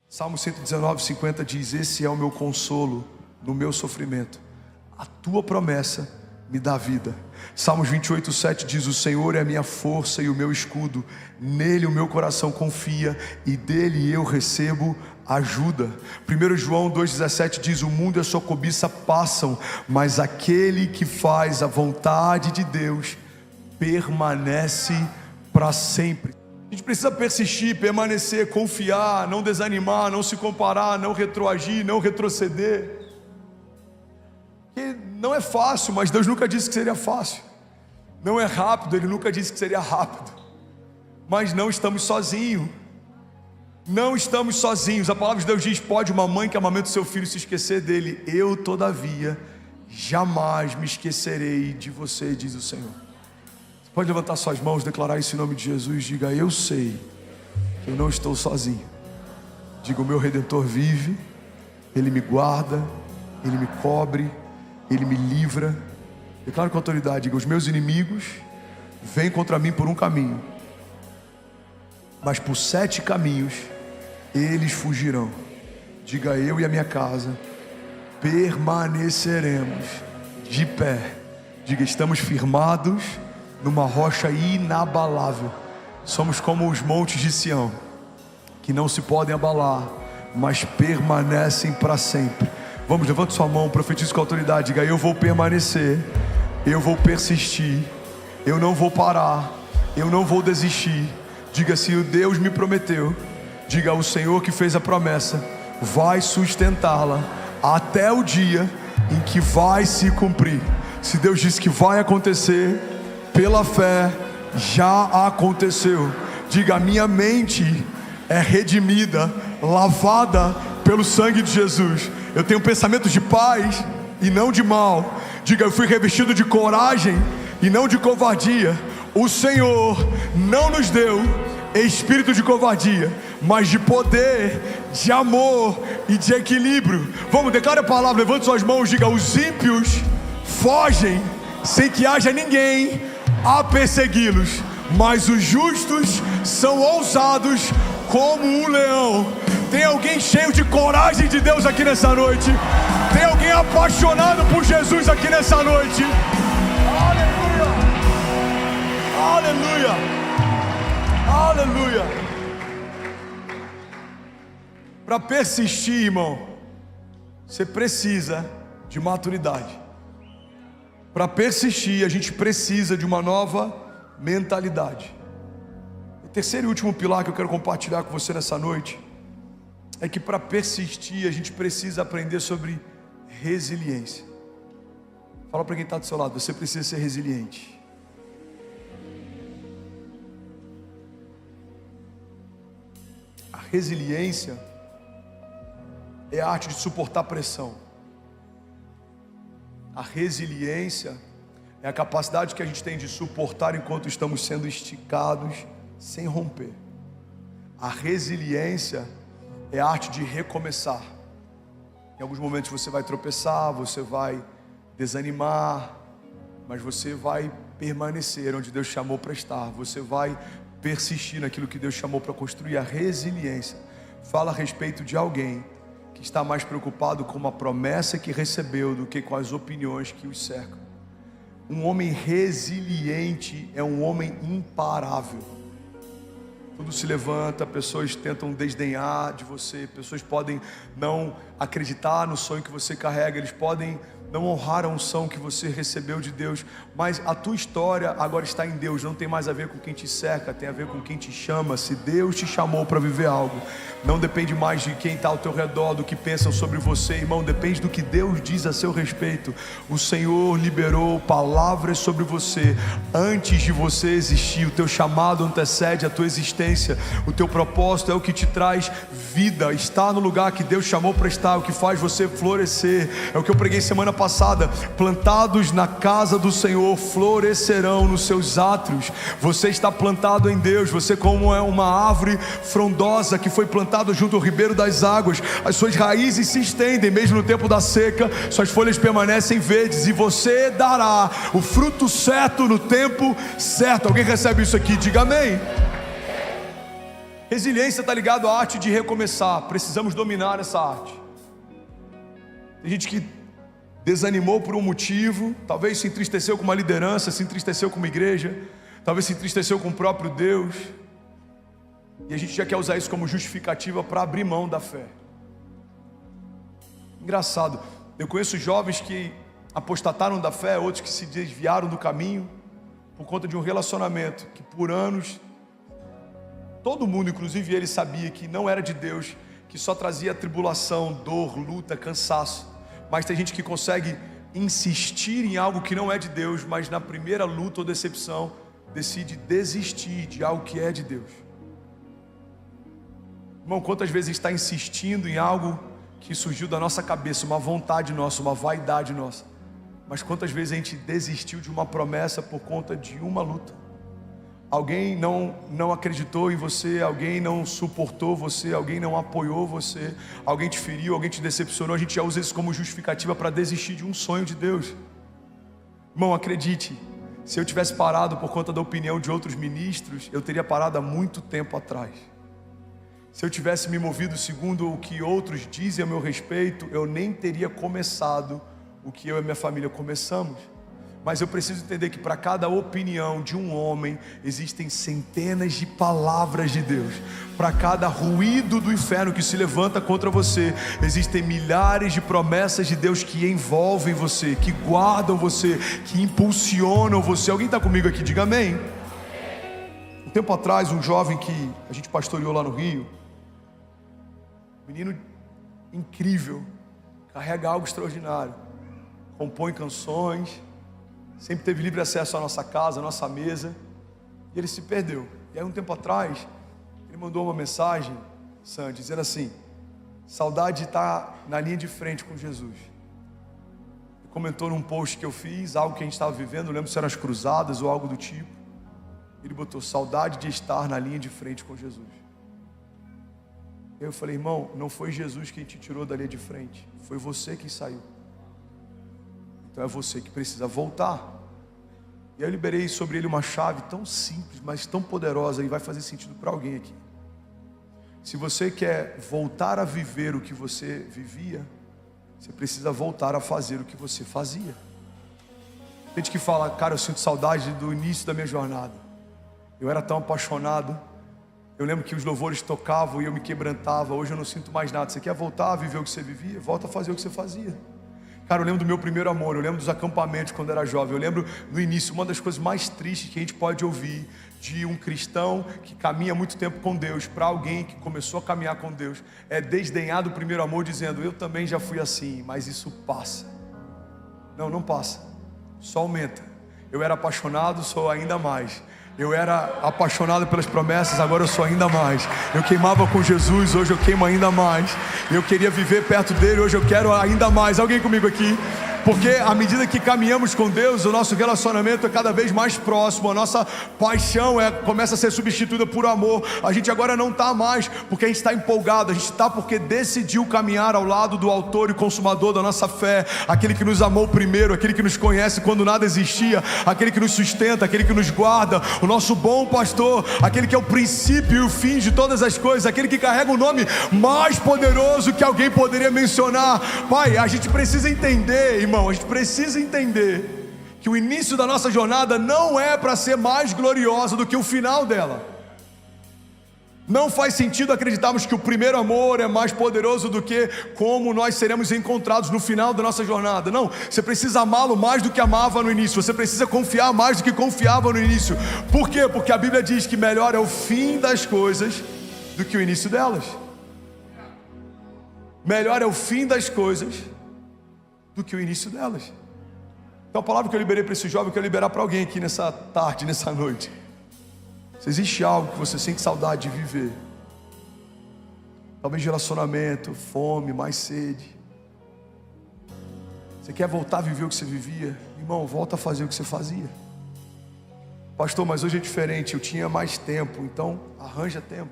Salmo 119, 50 diz: esse é o meu consolo no meu sofrimento, a tua promessa me dá vida. Salmos 28, 7 diz: o Senhor é a minha força e o meu escudo, nele o meu coração confia e dele eu recebo ajuda. 1 João 2,17 diz: o mundo e a sua cobiça passam, mas aquele que faz a vontade de Deus permanece para sempre. A gente precisa persistir, permanecer, confiar, não desanimar, não se comparar, não retroagir, não retroceder. Porque não é fácil, mas Deus nunca disse que seria fácil. Não é rápido, Ele nunca disse que seria rápido. Mas não estamos sozinhos. Não estamos sozinhos. A palavra de Deus diz: pode uma mãe que amamenta o seu filho se esquecer dele? Eu, todavia, jamais me esquecerei de você, diz o Senhor. Pode levantar suas mãos, declarar isso em nome de Jesus. Diga: eu sei que eu não estou sozinho. Diga: o meu Redentor vive, Ele me guarda, Ele me cobre, Ele me livra. Declaro com autoridade: diga: os meus inimigos vêm contra mim por um caminho, mas por 7 caminhos eles fugirão. Diga: eu e a minha casa permaneceremos de pé. Diga: estamos firmados numa rocha inabalável. Somos como os montes de Sião, que não se podem abalar, mas permanecem para sempre. Vamos, levante sua mão, profetize com autoridade. Diga: eu vou permanecer, eu vou persistir, eu não vou parar, eu não vou desistir. Diga: se o Deus me prometeu, diga: o Senhor que fez a promessa vai sustentá-la até o dia em que vai se cumprir. Se Deus disse que vai acontecer, pela fé já aconteceu. Diga: a minha mente é redimida, lavada pelo sangue de Jesus. Eu tenho pensamentos de paz e não de mal. Diga: eu fui revestido de coragem e não de covardia. O Senhor não nos deu espírito de covardia, mas de poder, de amor e de equilíbrio. Vamos, declare a palavra, levante suas mãos. Diga: os ímpios fogem sem que haja ninguém a persegui-los, mas os justos são ousados como um leão. Tem alguém cheio de coragem de Deus aqui nessa noite? Tem alguém apaixonado por Jesus aqui nessa noite? Aleluia! Aleluia! Aleluia! Para persistir, irmão, você precisa de maturidade. Para persistir, a gente precisa de uma nova mentalidade. O terceiro e último pilar que eu quero compartilhar com você nessa noite é que para persistir a gente precisa aprender sobre resiliência. Fala para quem está do seu lado: você precisa ser resiliente. A resiliência é a arte de suportar pressão. A resiliência é a capacidade que a gente tem de suportar enquanto estamos sendo esticados sem romper. A resiliência é a arte de recomeçar. Em alguns momentos você vai tropeçar, você vai desanimar, mas você vai permanecer onde Deus chamou para estar. Você vai persistir naquilo que Deus chamou para construir. A resiliência fala a respeito de alguém que está mais preocupado com uma promessa que recebeu do que com as opiniões que os cercam. Um homem resiliente é um homem imparável. Tudo se levanta, pessoas tentam desdenhar de você, pessoas podem não acreditar no sonho que você carrega, eles podem não honrar a unção que você recebeu de Deus, mas a tua história agora está em Deus, não tem mais a ver com quem te cerca, tem a ver com quem te chama. Se Deus te chamou para viver algo, não depende mais de quem está ao teu redor, do que pensam sobre você, irmão, depende do que Deus diz a seu respeito. O Senhor liberou palavras sobre você antes de você existir. O teu chamado antecede a tua existência, o teu propósito é o que te traz vida, está no lugar que Deus chamou para estar, o que faz você florescer. É o que eu preguei semana passada: plantados na casa do Senhor florescerão nos seus átrios. Você está plantado em Deus, você como é uma árvore frondosa que foi plantada junto ao ribeiro das águas. As suas raízes se estendem mesmo no tempo da seca, suas folhas permanecem verdes e você dará o fruto certo no tempo certo. Alguém recebe isso aqui? Diga amém. Resiliência está ligado à arte de recomeçar. Precisamos dominar essa arte. Tem gente que desanimou por um motivo, talvez se entristeceu com uma liderança, se entristeceu com uma igreja, talvez se entristeceu com o próprio Deus, e a gente já quer usar isso como justificativa para abrir mão da fé. Engraçado, eu conheço jovens que apostataram da fé, outros que se desviaram do caminho por conta de um relacionamento que por anos todo mundo, inclusive ele, sabia que não era de Deus, que só trazia tribulação, dor, luta, cansaço. Mas tem gente que consegue insistir em algo que não é de Deus, mas na primeira luta ou decepção decide desistir de algo que é de Deus. Irmão, quantas vezes a gente está insistindo em algo que surgiu da nossa cabeça, uma vontade nossa, uma vaidade nossa, mas quantas vezes a gente desistiu de uma promessa por conta de uma luta? Alguém não acreditou em você, alguém não suportou você, alguém não apoiou você, alguém te feriu, alguém te decepcionou. A gente já usa isso como justificativa para desistir de um sonho de Deus. Irmão, acredite, se eu tivesse parado por conta da opinião de outros ministros, eu teria parado há muito tempo atrás. Se eu tivesse me movido segundo o que outros dizem a meu respeito, eu nem teria começado o que eu e minha família começamos. Mas eu preciso entender que para cada opinião de um homem existem centenas de palavras de Deus. Para cada ruído do inferno que se levanta contra você, existem milhares de promessas de Deus que envolvem você, que guardam você, que impulsionam você. Alguém está comigo aqui? Diga amém. Um tempo atrás, um jovem que a gente pastoreou lá no Rio, menino incrível, carrega algo extraordinário, compõe canções, sempre teve livre acesso à nossa casa, à nossa mesa, e ele se perdeu. E aí um tempo atrás, ele mandou uma mensagem, Sandy, dizendo assim: saudade de estar na linha de frente com Jesus. Ele comentou num post que eu fiz, algo que a gente estava vivendo, não lembro se eram as cruzadas ou algo do tipo. Ele botou: saudade de estar na linha de frente com Jesus. Eu falei: irmão, não foi Jesus quem te tirou da linha de frente, foi você quem saiu. Então é você que precisa voltar. E aí eu liberei sobre ele uma chave tão simples, mas tão poderosa, e vai fazer sentido para alguém aqui. Se você quer voltar a viver o que você vivia, você precisa voltar a fazer o que você fazia. Tem gente que fala: cara, eu sinto saudade do início da minha jornada, eu era tão apaixonado, eu lembro que os louvores tocavam e eu me quebrantava, hoje eu não sinto mais nada. Você quer voltar a viver o que você vivia? Volta a fazer o que você fazia. Cara, eu lembro do meu primeiro amor, eu lembro dos acampamentos quando era jovem, eu lembro no início, uma das coisas mais tristes que a gente pode ouvir de um cristão que caminha muito tempo com Deus, para alguém que começou a caminhar com Deus, é desdenhar do primeiro amor, dizendo: eu também já fui assim, mas isso passa. Não, não passa, só aumenta. Eu era apaixonado, sou ainda mais. Eu era apaixonado pelas promessas, agora eu sou ainda mais. Eu queimava com Jesus, hoje eu queimo ainda mais. Eu queria viver perto dele, hoje eu quero ainda mais. Alguém comigo aqui? Porque à medida que caminhamos com Deus, o nosso relacionamento é cada vez mais próximo, a nossa paixão começa a ser substituída por amor. A gente agora não está mais porque a gente está empolgado, a gente está porque decidiu caminhar ao lado do autor e consumador da nossa fé, aquele que nos amou primeiro, aquele que nos conhece quando nada existia, aquele que nos sustenta, aquele que nos guarda, o nosso bom pastor, aquele que é o princípio e o fim de todas as coisas, aquele que carrega o nome mais poderoso que alguém poderia mencionar. Pai, a gente precisa entender, irmão, a gente precisa entender que o início da nossa jornada não é para ser mais gloriosa do que o final dela. Não faz sentido acreditarmos que o primeiro amor é mais poderoso do que como nós seremos encontrados no final da nossa jornada. Não, você precisa amá-lo mais do que amava no início. Você precisa confiar mais do que confiava no início. Por quê? Porque a Bíblia diz que melhor é o fim das coisas do que o início delas. Melhor é o fim das coisas do que o início delas. Então a palavra que eu liberei para esse jovem, eu quero liberar para alguém aqui nessa tarde, nessa noite. Se existe algo que você sente saudade de viver, talvez relacionamento, fome, mais sede, você quer voltar a viver o que você vivia, irmão, volta a fazer o que você fazia. Pastor, mas hoje é diferente, eu tinha mais tempo, então arranja tempo.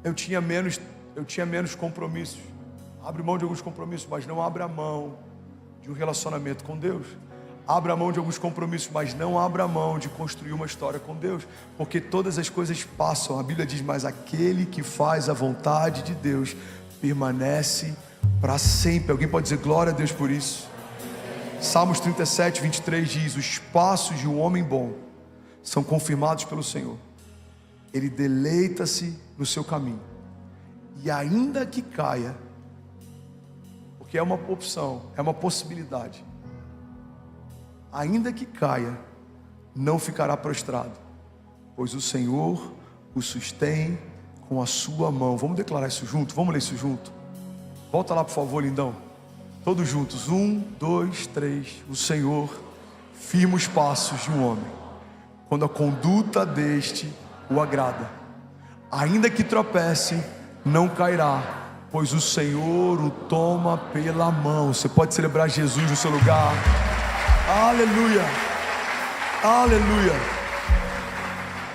Eu tinha menos compromissos. Abre mão de alguns compromissos, mas não abra mão de um relacionamento com Deus. Abra mão de alguns compromissos, mas não abra mão de construir uma história com Deus, porque todas as coisas passam. A Bíblia diz: mas aquele que faz a vontade de Deus permanece para sempre. Alguém pode dizer glória a Deus por isso? Salmos 37, 23 diz: os passos de um homem bom são confirmados pelo Senhor. Ele deleita-se no seu caminho, e ainda que caia, porque é uma opção, é uma possibilidade, ainda que caia, não ficará prostrado, pois o Senhor o sustém com a sua mão. Vamos declarar isso junto? Vamos ler isso junto? Volta lá, por favor, lindão. Todos juntos, 1, 2, 3. O Senhor firma os passos de um homem, quando a conduta deste o agrada. Ainda que tropece, não cairá, pois o Senhor o toma pela mão. Você pode celebrar Jesus no seu lugar. Aleluia, aleluia.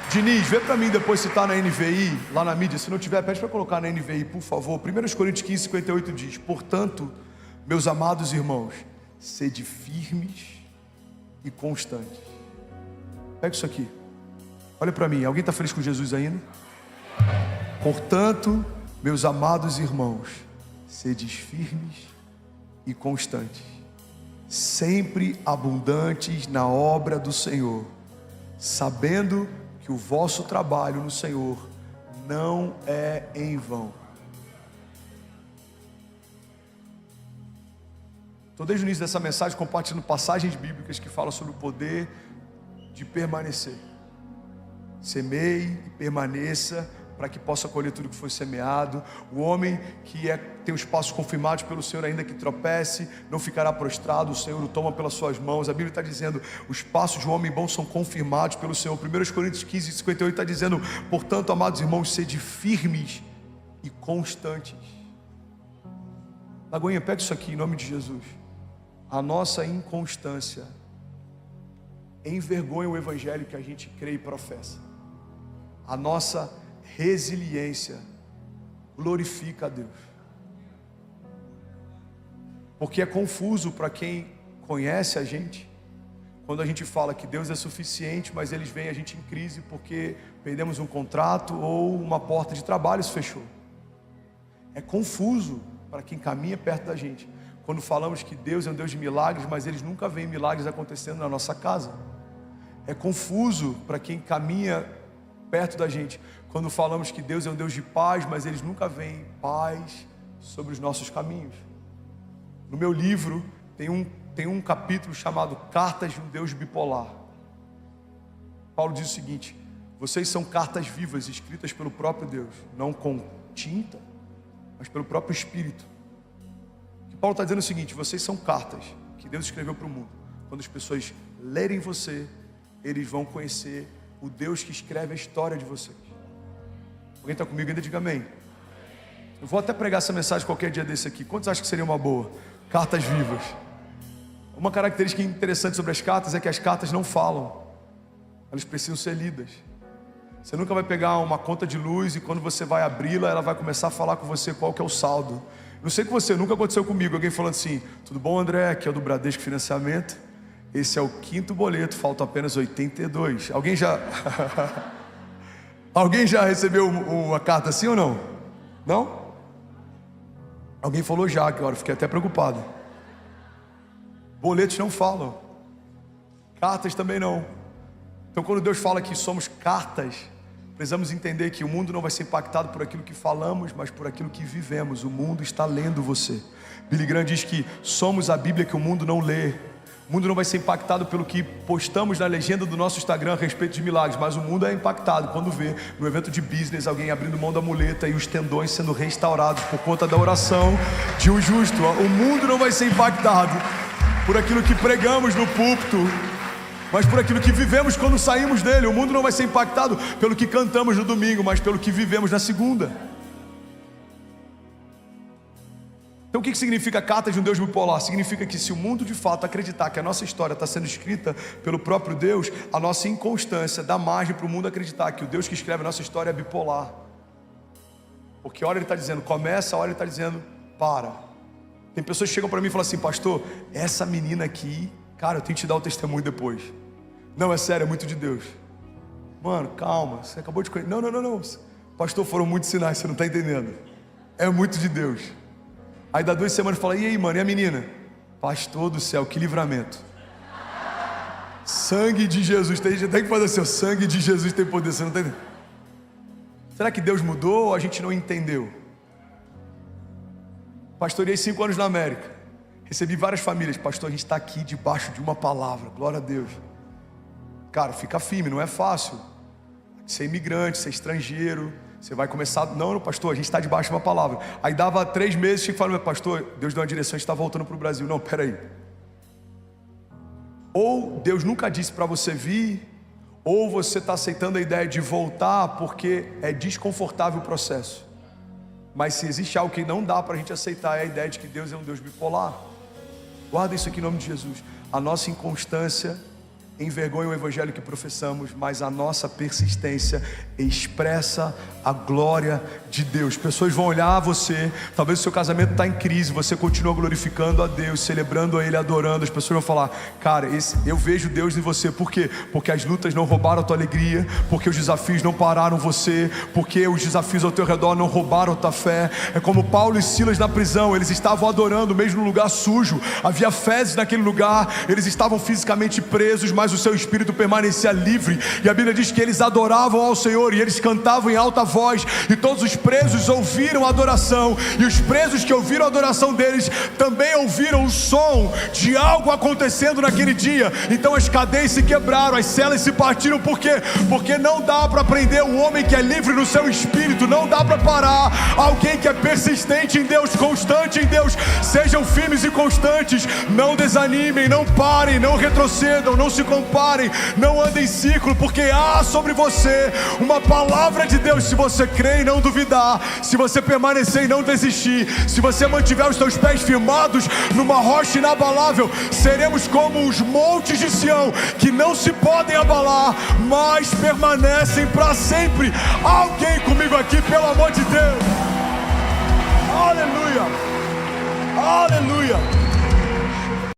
Diniz, vê para mim depois se está na NVI, lá na mídia. Se não tiver, pede para colocar na NVI, por favor. 1 Coríntios 15, 58 diz: portanto, meus amados irmãos, sede firmes e constantes. Pega isso aqui, olha para mim. Alguém está feliz com Jesus ainda? Portanto, meus amados irmãos, sedes firmes e constantes, sempre abundantes na obra do Senhor, sabendo que o vosso trabalho no Senhor não é em vão. Estou desde o início dessa mensagem compartilhando passagens bíblicas que falam sobre o poder de permanecer. Semeie e permaneça, para que possa colher tudo que foi semeado. O homem que tem os passos confirmados pelo Senhor, ainda que tropece, não ficará prostrado. O Senhor o toma pelas suas mãos. A Bíblia está dizendo: os passos de um homem bom são confirmados pelo Senhor. 1 Coríntios 15, 58 está dizendo: portanto, amados irmãos, sede firmes e constantes. Lagoinha, pega isso aqui em nome de Jesus. A nossa inconstância envergonha o evangelho que a gente crê e professa. A nossa resiliência glorifica a Deus, porque é confuso para quem conhece a gente quando a gente fala que Deus é suficiente, mas eles veem a gente em crise porque perdemos um contrato ou uma porta de trabalho se fechou. É confuso para quem caminha perto da gente quando falamos que Deus é um Deus de milagres, mas eles nunca veem milagres acontecendo na nossa casa. É confuso para quem caminha perto da gente quando falamos que Deus é um Deus de paz, mas eles nunca veem paz sobre os nossos caminhos. No meu livro tem um capítulo chamado Cartas de um Deus Bipolar. Paulo diz o seguinte: vocês são cartas vivas escritas pelo próprio Deus, não com tinta, mas pelo próprio Espírito. Que Paulo está dizendo o seguinte: vocês são cartas que Deus escreveu para o mundo. Quando as pessoas lerem você, eles vão conhecer o Deus que escreve a história de vocês. Alguém está comigo ainda? Diga amém. Eu vou até pregar essa mensagem qualquer dia desse aqui. Quantos acham que seria uma boa? Cartas vivas. Uma característica interessante sobre as cartas é que as cartas não falam, elas precisam ser lidas. Você nunca vai pegar uma conta de luz e quando você vai abri-la, ela vai começar a falar com você qual que é o saldo. Não sei com você, nunca aconteceu comigo. Alguém falando assim: tudo bom, André? Aqui é o do Bradesco Financiamento. Esse é o 5º boleto, faltam apenas 82. Alguém já Alguém já recebeu uma carta assim ou não? Não? Alguém falou já, que agora fiquei até preocupado. Boletos não falam, cartas também não. Então quando Deus fala que somos cartas, precisamos entender que o mundo não vai ser impactado por aquilo que falamos, mas por aquilo que vivemos. O mundo está lendo você. Billy Graham diz que somos a Bíblia que o mundo não lê. O mundo não vai ser impactado pelo que postamos na legenda do nosso Instagram a respeito de milagres, mas o mundo é impactado quando vê no evento de business alguém abrindo mão da muleta e os tendões sendo restaurados por conta da oração de um justo. O mundo não vai ser impactado por aquilo que pregamos no púlpito, mas por aquilo que vivemos quando saímos dele. O mundo não vai ser impactado pelo que cantamos no domingo, mas pelo que vivemos na segunda. Então o que significa carta de um Deus bipolar? Significa que se o mundo de fato acreditar que a nossa história está sendo escrita pelo próprio Deus, a nossa inconstância dá margem para o mundo acreditar que o Deus que escreve a nossa história é bipolar. Porque a hora ele está dizendo começa, a hora ele está dizendo para. Tem pessoas que chegam para mim e falam assim: pastor, essa menina aqui Cara, eu tenho que te dar o testemunho depois. Não, é sério, é muito de Deus. Mano, calma, você acabou de conhecer. Não. Pastor, foram muitos sinais, você não está entendendo. É muito de Deus. Aí dá 2 semanas e fala, e aí, mano, e a menina? Pastor do céu, que livramento. Sangue de Jesus. Tem gente que fazer assim, o sangue de Jesus tem poder, você não está entendendo. Será que Deus mudou ou a gente não entendeu? Pastoreei 5 anos na América. Recebi várias famílias. Pastor, a gente está aqui debaixo de uma palavra. Glória a Deus. Cara, fica firme, não é fácil. Ser imigrante, ser estrangeiro. Você vai começar... Não, pastor, a gente está debaixo de uma palavra. Aí dava 3 meses, tinha que falar, pastor, Deus deu uma direção, a gente está voltando para o Brasil. Não, peraí. Ou Deus nunca disse para você vir, ou você está aceitando a ideia de voltar porque é desconfortável o processo. Mas se existe algo que não dá para a gente aceitar, é a ideia de que Deus é um Deus bipolar. Guarda isso aqui em nome de Jesus. A nossa inconstância envergonha o evangelho que professamos, mas a nossa persistência expressa a glória de Deus. Pessoas vão olhar você, talvez o seu casamento está em crise, você continua glorificando a Deus, celebrando a Ele, adorando. As pessoas vão falar, cara, eu vejo Deus em você. Por quê? Porque as lutas não roubaram a tua alegria, porque os desafios não pararam você, porque os desafios ao teu redor não roubaram a tua fé. É como Paulo e Silas na prisão, eles estavam adorando mesmo no lugar sujo, havia fezes naquele lugar, eles estavam fisicamente presos, mas o seu espírito permanecia livre, e a Bíblia diz que eles adoravam ao Senhor, e eles cantavam em alta voz, e todos os presos ouviram a adoração, e os presos que ouviram a adoração deles, também ouviram o som de algo acontecendo naquele dia. Então as cadeias se quebraram, as celas se partiram. Por quê? Porque não dá para prender um homem que é livre no seu espírito, não dá para parar alguém que é persistente em Deus, constante em Deus. Sejam firmes e constantes, não desanimem, não parem, não retrocedam, não se comparem, não andem em ciclo, porque há sobre você uma palavra de Deus. Se você crer e não duvidar, se você permanecer e não desistir, se você mantiver os seus pés firmados numa rocha inabalável, seremos como os montes de Sião, que não se podem abalar, mas permanecem para sempre. Alguém comigo aqui, pelo amor de Deus. Aleluia, aleluia.